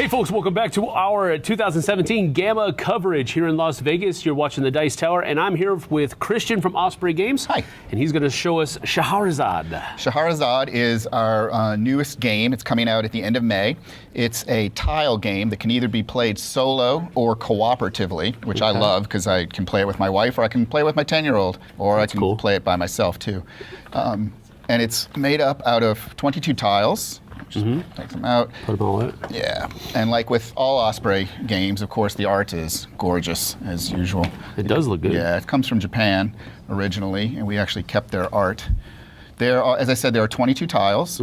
folks, welcome back to our 2017 GAMA coverage here in Las Vegas. You're watching the Dice Tower, and I'm here with Christian from Osprey Games. Hi. And he's going to show us Shahrazad. Shahrazad is our newest game. It's coming out at the end of May. It's a tile game that can either be played solo or cooperatively, which I love because I can play it with my wife, or I can play it with my 10-year-old, or I can play it by myself too. And it's made up out of 22 tiles. Just take them out. Put them all in. Yeah, and like with all Osprey games, of course, the art is gorgeous as usual. It does look good. Yeah, it comes from Japan originally, and we actually kept their art. There are, as I said, there are 22 tiles,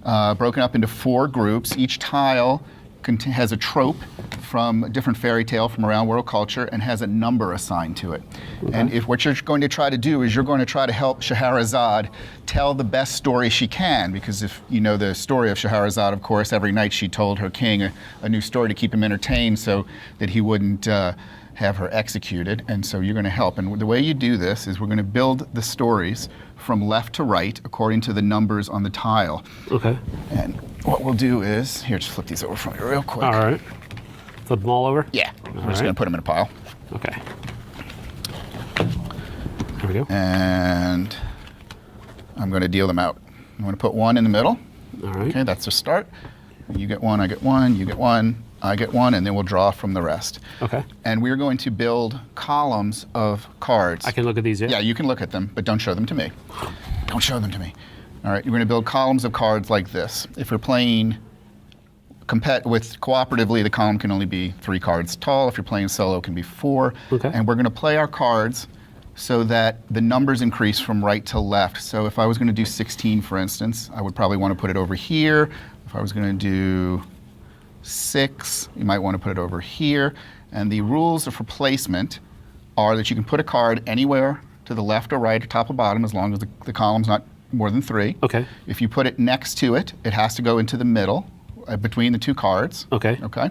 broken up into 4 groups. Each tile has a trope from a different fairy tale from around world culture and has a number assigned to it. And if what you're going to try to do is you're going to try to help Shahrazad tell the best story she can, because if you know the story of Shahrazad, of course, every night she told her king a new story to keep him entertained so that he wouldn't have her executed, and so you're going to help. And the way you do this is we're going to build the stories from left to right according to the numbers on the tile. Okay. And what we'll do is, here, just flip these over for me real quick. All right. Flip them all over? Yeah. We're just going to put them in a pile. Okay. There we go. And I'm going to deal them out. I'm going to put 1 in the middle. All right. Okay, that's the start. You get 1, I get 1, you get 1, I get 1, and then we'll draw from the rest. Okay. And we're going to build columns of cards. I can look at these, yeah? Yeah, you can look at them, but don't show them to me. Don't show them to me. All right, you're going to build columns of cards like this. If you're playing cooperatively, the column can only be 3 cards tall. If you're playing solo, it can be 4. Okay. And we're going to play our cards so that the numbers increase from right to left. So if I was going to do 16, for instance, I would probably want to put it over here. If I was going to do 6, you might want to put it over here. And the rules of replacement are that you can put a card anywhere to the left or right or top or bottom as long as the column's not more than 3. Okay. If you put it next to it, it has to go into the middle between the 2 cards. Okay. Okay.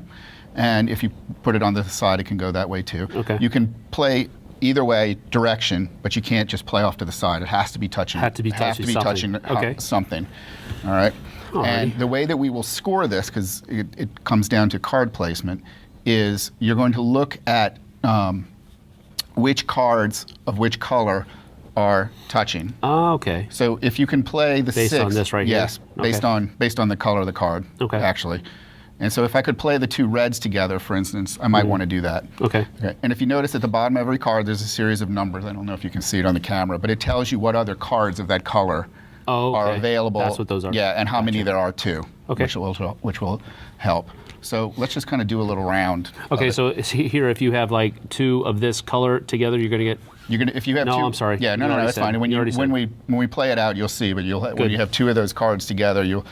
And if you put it on the side, it can go that way too. Okay. You can play either way direction, but you can't just play off to the side. It has to be touching. Something. All right. And the way that we will score this, because it comes down to card placement, is you're going to look at which cards of which color are touching. Oh, okay. So if you can play the 6, based on this right here. Yes, based on the color of the card. Okay. Actually, and so if I could play the 2 reds together, for instance, I might want to do that. Okay. Okay. And if you notice at the bottom of every card, there's a series of numbers. I don't know if you can see it on the camera, but it tells you what other cards of that color are available. That's what those are. Yeah, and how many there are too. Okay. Which will help. So let's just kind of do a little round. Okay. So here, if you have like 2 of this color together, you're going to get. If you have 2. No, I'm sorry. Yeah, no, that's fine. When we play it out, you'll see. But when you have 2 of those cards together, you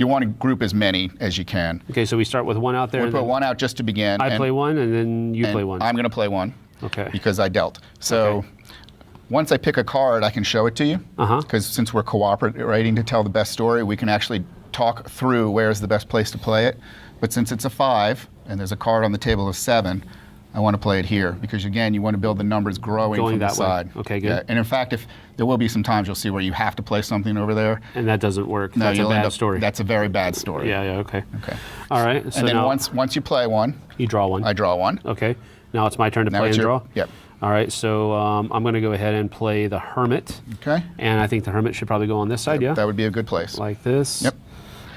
want to group as many as you can. Okay, so we start with 1 out there. We put 1 out just to begin. I play 1, and then you play 1. I'm going to play 1. Okay. Because I dealt. So once I pick a card, I can show it to you. Because since we're cooperating to tell the best story, we can actually talk through where's the best place to play it. But since it's a 5 and there's a card on the table of 7. I want to play it here because, again, you want to build the numbers going from the side. Okay, good. Yeah. And in fact, there will be some times you'll see where you have to play something over there. And that doesn't work. No, that's a bad story. That's a very bad story. Yeah, okay. Okay. All right. So and then once you play 1. You draw 1. I draw 1. Okay. Now it's my turn to play and draw? Yep. All right, so I'm going to go ahead and play the Hermit. Okay. And I think the Hermit should probably go on this side, yeah? That would be a good place. Like this. Yep.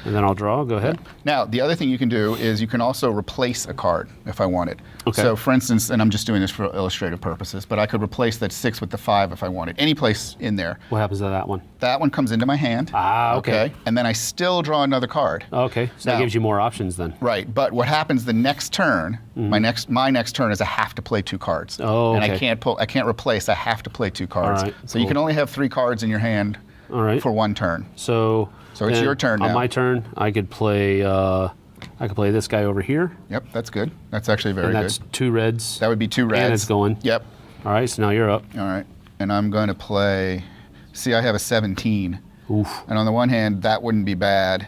And then I'll draw. Go ahead. Now, the other thing you can do is you can also replace a card if I wanted. Okay. So, for instance, and I'm just doing this for illustrative purposes, but I could replace that 6 with the 5 if I wanted. Any place in there. What happens to that one? That one comes into my hand. Ah, okay. And then I still draw another card. Okay. So that gives you more options then. Right. But what happens the next turn? My next turn is I have to play 2 cards. Oh, okay. And I can't replace. I have to play 2 cards. All right. So you can only have 3 cards in your hand. All right. For 1 turn. So it's your turn now. On my turn, I could play this guy over here. Yep, that's good. That's actually very good. And that's 2 reds. That would be 2 reds. And it's going. Yep. All right, so now you're up. All right. And I'm going to play, see, I have a 17. Oof. And on the one hand, that wouldn't be bad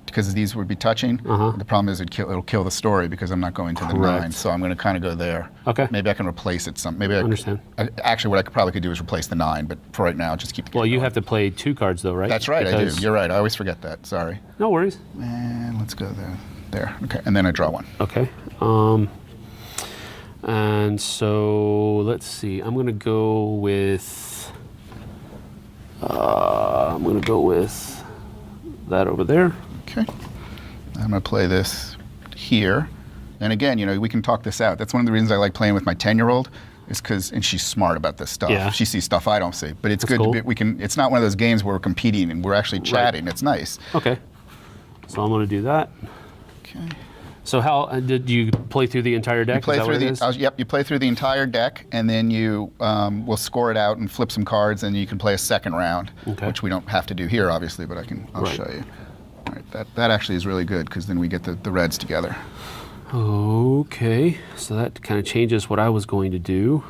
because these would be touching. The problem is it'll kill the story because I'm not going to the 9. So I'm going to kind of go there. Okay. Maybe I can replace it some. Maybe I understand. Actually, what I probably could do is replace the 9, but for right now, just keep the you have to play 2 cards though, right? That's right, I do. You're right. I always forget that. Sorry. No worries. And let's go there. There. Okay. And then I draw one. Okay. And so let's see. I'm gonna go with. I'm gonna go with that over there. Okay. I'm gonna play this here. And again, you know, we can talk this out. That's one of the reasons I like playing with my 10-year-old, is because, and she's smart about this stuff. Yeah. She sees stuff I don't see. But it's That's good. cool. We can. It's not one of those games where we're competing and we're actually chatting. It's nice. Okay. So I'm gonna do that. Okay. So how did you play through the entire deck? You play Is that through what it is? yep. You play through the entire deck, and then you will score it out and flip some cards, and you can play a second round, Okay. which we don't have to do here, obviously, but I'll Right. show you. All right. That actually is really good because then we get the reds together. Okay. So that kind of changes what I was going to do.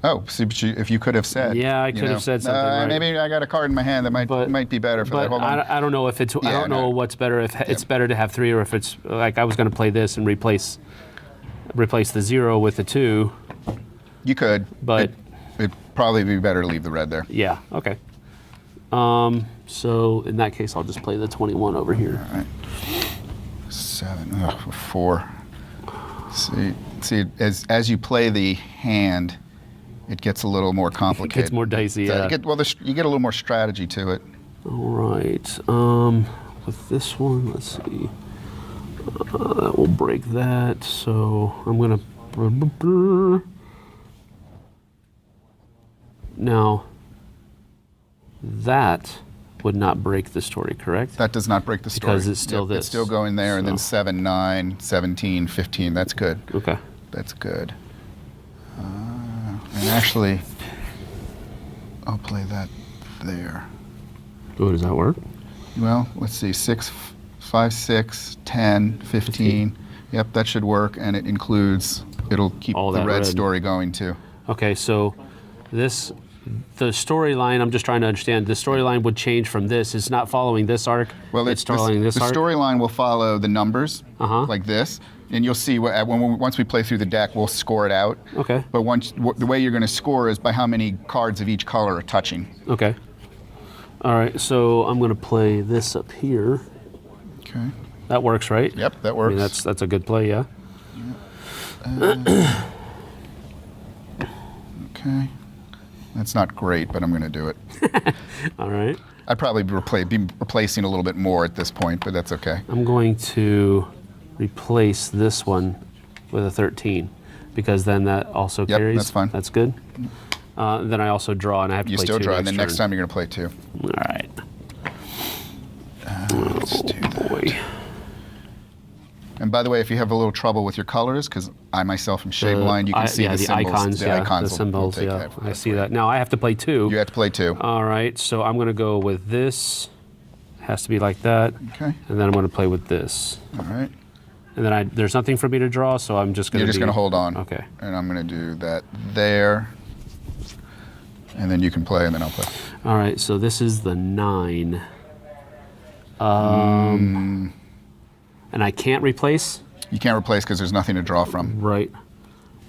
Oh, see, but if you could have said. Yeah, I could have said something, right. Maybe I got a card in my hand that might be better for that. But Hold on. I don't know if it's. I Yeah, don't know no. what's better. If it's better to have 3, or if it's like I was going to play this and replace the 0 with the 2. You could, But it'd probably be better to leave the red there. yeah. Okay. So in that case, I'll just play the 21 over here. All right. 7, 4. See, as you play the hand, it gets a little more complicated. It gets more dicey. Yeah. You get a little more strategy to it. All right. With this one, let's see. That will break that. So I'm gonna. Now, that would not break the story, correct? That does not break the story. Because it's still this. It's still going there, and then 7, 9, 17, 15. That's good. Okay. That's good. And actually, I'll play that there. Oh, does that work? Well, let's see. 6, 5, 6, 10, 15. Yep, that should work, and it includes. It'll keep All the that red red. story going too. Okay, so the storyline, I'm just trying to understand, the storyline would change from this. It's not following this arc. Well, it's following this the arc. storyline will follow the numbers, Uh-huh. like this, and you'll see once we play through the deck, we'll score it out. Okay. But the way you're going to score is by how many cards of each color are touching. Okay. All right, so I'm going to play this up here. Okay. That works, right? Yep, that I works. mean, that's a good play, yeah. Okay. That's not great, but I'm going to do it. All right. I'd probably be replacing a little bit more at this point, but that's okay. I'm going to replace this one with a 13 because then that also Yep, carries. that's fine. That's good. Then I also draw, and I have to You play still 2 draw, and then next turn. time you're going to play 2. All right. Let's do that. Boy. And by the way, if you have a little trouble with your colors, because I myself am shade blind, you can see the symbols. Icons, the yeah, icons the will symbols, take yeah. that I see for that. Now I have to play 2. You have to play 2. All right, so I'm going to go with this. Has to be like that. Okay. And then I'm going to play with this. All right. And then there's nothing for me to draw, so I'm just going to You're just going to hold on. Okay. And I'm going to do that there. And then you can play, and then I'll play. All right, so this is the 9. And I can't replace? You can't replace because there's nothing to draw from. Right.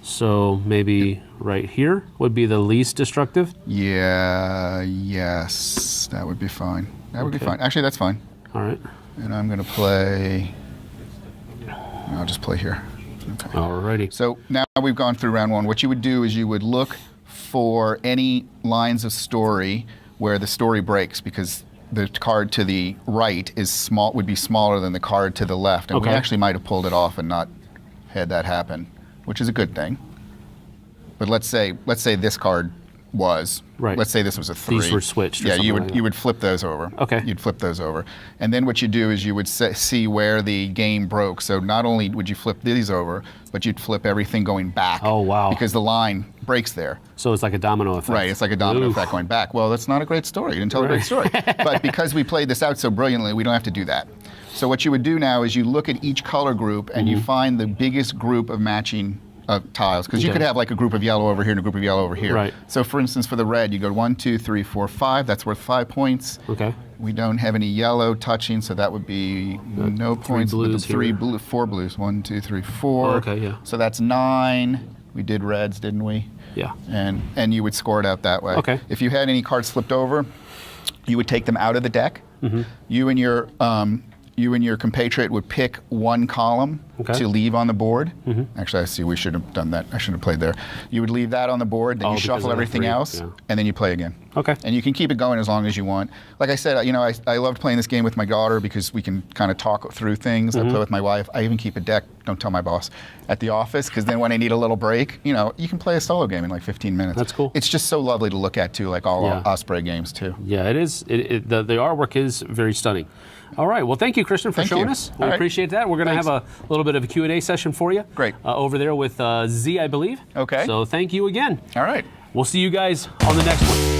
So maybe right here would be the least destructive? Yeah, yes. That would be fine. That would be Okay. fine. Actually, that's fine. All right. And I'm going to play. I'll just play here. Okay. All righty. So now we've gone through round 1. What you would do is you would look for any lines of story where the story breaks, because the card to the right would be smaller than the card to the left, and we Okay. actually might have pulled it off and not had that happen, which is a good thing. But let's say this card was. Right. Let's say this was a 3. These were switched or Yeah, something like that. you would flip those over. Okay. You'd flip those over, and then what you do is you would see where the game broke. So not only would you flip these over, but you'd flip everything going back. Oh, wow. Because the line breaks there. So it's like a domino effect. Right, it's like a domino Oof. effect going back. Well, that's not a great story. You didn't tell a great story. But because we played this out so brilliantly, we don't have to do that. So what you would do now is you look at each color group and you find the biggest group of matching tiles. Because you Okay. could have like a group of yellow over here and a group of yellow over here. Right. So for instance, for the red, you go 1, 2, 3, 4, 5. That's worth 5 points. Okay. We don't have any yellow touching, so that would be no points. But the blues here. 4 blues. 1, 2, 3, 4. Oh, okay, yeah. So that's 9. We did reds, didn't we? Yeah. And you would score it out that way. Okay. If you had any cards flipped over, you would take them out of the deck. Mm-hmm. You and your you and your compatriot would pick one column to leave on the board. Actually, I see we should have done that. I should have played there. You would leave that on the board, then you shuffle everything else, and then you play again. Okay. And you can keep it going as long as you want. Like I said, you know, I loved playing this game with my daughter because we can kind of talk through things. I play with my wife. I even keep a deck, don't tell my boss, at the office, because then when I need a little break, you know, you can play a solo game in like 15 minutes. That's cool. It's just so lovely to look at too, like all Osprey games too. Yeah, it is. The artwork is very stunning. All right. Well, thank you, Christian, for showing us. We appreciate that. We're going to have a little bit of a Q&A session for you. Great. Over there with Z, I believe. Okay. So thank you again. All right. We'll see you guys on the next one.